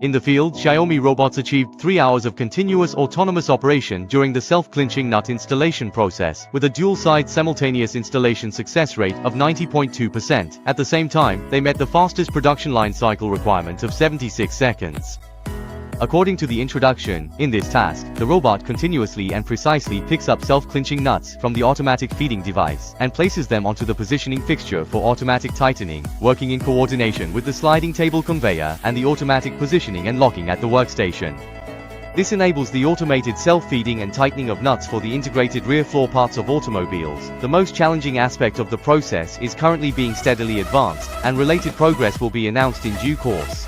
In the field, Xiaomi robots achieved 3 hours of continuous autonomous operation during the self-clinching nut installation process, with a dual-side simultaneous installation success rate of 90.2%. At the same time, they met the fastest production line cycle requirement of 76 seconds. According to the introduction, in this task, the robot continuously and precisely picks up self-clinching nuts from the automatic feeding device and places them onto the positioning fixture for automatic tightening, working in coordination with the sliding table conveyor and the automatic positioning and locking at the workstation. This enables the automated self-feeding and tightening of nuts for the integrated rear floor parts of automobiles. The most challenging aspect of the process is currently being steadily advanced, and related progress will be announced in due course.